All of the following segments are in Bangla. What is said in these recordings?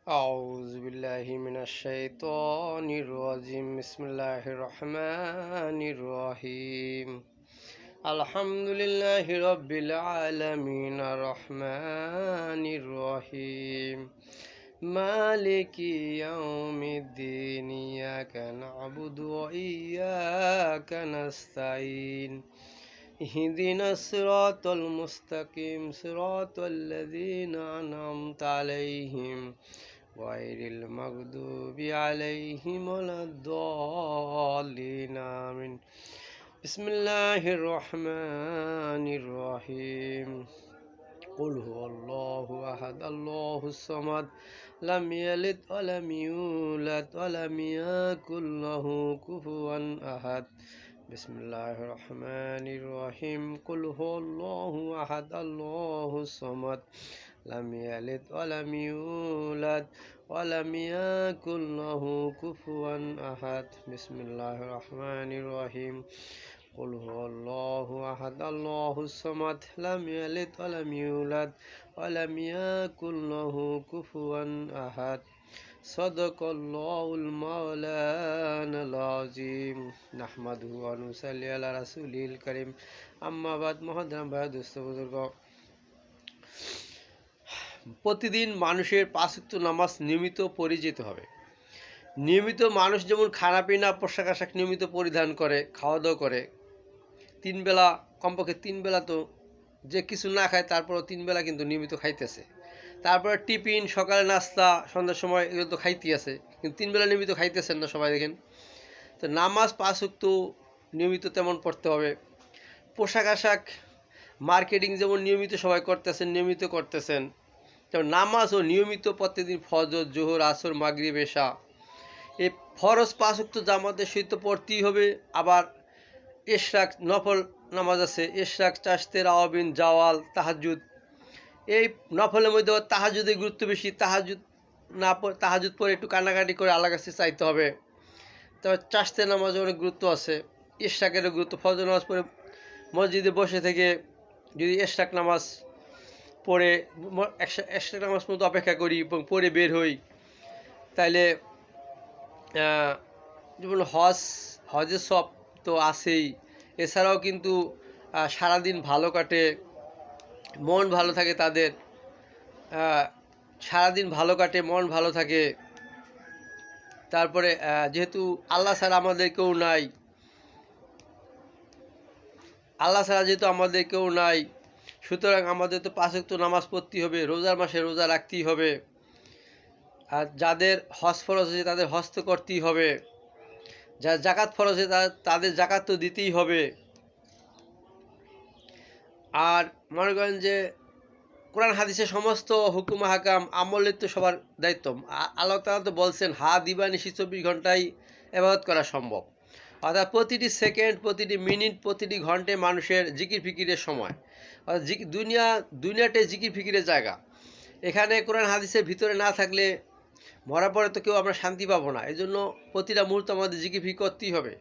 أعوذ بالله من الشيطان الرجيم بسم الله الرحمن الرحيم الحمد لله رب العالمين الرحمن الرحيم مالك يوم الدين إياك نعبد وإياك نستعين اهدنا الصراط المستقيم صراط الذين أنعمت عليهم غير المغضوب عليهم ولا الضالين آمين بسم الله الرحمن الرحيم قل هو الله أحد الله الصمد لم يلد ولم يولد ولم يكن له كفوا أحد بسم الله الرحمن الرحيم قل هو الله أحد الله الصمد لم يلد ولم يولد ولم يكن له كفوا أحد بسم الله الرحمن الرحيم قل هو الله أحد الله الصمد لم يلد ولم يولد ولم يكن له كفوا أحد صدق الله المولانا العظيم نحمده ونصلي على رسوله الكريم أما بعد محترم ভাই দোস্ত বুজুর্গ প্রতিদিন মানুষের পাঁচ ওয়াক্ত নামাজ নিয়মিত পড়ে যেতে হবে। নিয়মিত মানুষ যেমন খানাপিনা পোশাক আশাক নিয়মিত পরিধান করে, খাওয়া দাওয়া করে, তিন বেলা কমপক্ষে তিন বেলা তো যে কিছু না খায় তারপরও তিন বেলা কিন্তু নিয়মিত খাইতেছে। তারপরে টিফিন, সকালে নাস্তা, সন্ধ্যার সময় এগুলো তো খাইতেই আছে, কিন্তু তিন বেলা নিয়মিত খাইতেছেন না সবাই দেখেন। তো নামাজ পাঁচ ওয়াক্ত নিয়মিত তেমন পড়তে হবে। পোশাক আশাক মার্কেটিং যেমন নিয়মিত সবাই করতেছেন, নিয়মিত করতেছেন, তেমন নামাজও নিয়মিত প্রতিদিন ফজর, জোহর, আসর, মাগরিব, এশা এই ফরজ পাঁচ ওয়াক্ত জামাতের সহিত পড়তেই হবে। আবার ইশরাক নফল নামাজ আছে, ইশরাক, চাশতে, রাওয়াবিন, জাওয়াল, তাহাজ্জুদ। এই নফলের মধ্যে তাহাজ্জুদের গুরুত্ব বেশি। তাহাজ্জুদ পরে একটু কান্নাকাটি করে আল্লাহর কাছে চাইতে হবে। তবে চাশতে নামাজের অনেক গুরুত্ব আছে, ইশরাকেরও গুরুত্ব। ফজর নামাজ পড়ে মসজিদে বসে থেকে যদি ইশরাক নামাজ পড়ে ইশরাক নামাজ পর্যন্ত অপেক্ষা করি এবং পড়ে বের হই, তাইলে যেমন হজের সব তো আছেই, এছাড়াও কিন্তু সারাদিন ভালো কাটে, মন ভালো থাকে তাদের, সারাদিন ভালো কাটে, মন ভালো থাকে। তারপরে যেহেতু আল্লাহ ছাড়া আমাদের কেউ নাই, আল্লাহ ছাড়া যেহেতু আমাদের কেউ নাই, সুতরাং আমাদের তো পাঁচ ওয়াক্ত নামাজ পড়তেই হবে। রোজার মাসে রোজা রাখতেই হবে। আর যাদের হজ ফরজ আছে তাদের হজ তো করতেই হবে। যার জাকাত ফরজ আছে তাদের জাকাত তো দিতেই হবে। আর মনে করেন যে কোরআন হাদিসের সমস্ত হুকুম হাকাম আমলের তো সবার দায়িত্ব। আল্লাহ তাআলা তো বলছেন দিবানিশি 24 ঘন্টায় ইবাদত করা সম্ভব। অর্থাৎ প্রতিটি সেকেন্ড, প্রতিটি মিনিট, প্রতিটি ঘন্টায় মানুষের জিকির ফিকিরের সময়। অর্থাৎ দুনিয়াটাই জিকির ফিকিরের জায়গা। এখানে কোরআন হাদিসের ভিতরে না থাকলে মরার পরে তো কেউ আমরা শান্তি পাবো না। এই জন্য প্রতিটা মুহূর্তে আমাদের জিকির ফিকির করতেই হবে।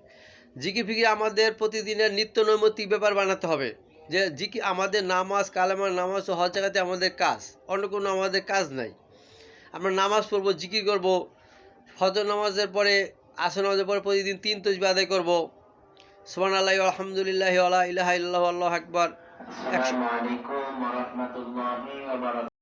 জিকির ফিকির আমাদের প্রতিদিনের নিত্য নৈমিত্তিক ব্যাপার বানাতে হবে। যে জিকির আমাদের নামাজ, কালেমা, নামাজ ও হজ জায়গাতে আমাদের কাজ, অন্য কোনো আমাদের কাজ নাই। আমরা নামাজ পড়বো, জিকির করব, ফজর নামাজের পরে, আসর নামাজের পরে প্রতিদিন 3 তাসবিহ আদায় করব। সুবহানাল্লাহি আলহামদুলিল্লাহ ওয়া লা ইলাহা ইল্লাল্লাহু আল্লাহু আকবার। আসসালামু আলাইকুম ওয়া রাহমাতুল্লাহি ওয়া বারাকাতুহু।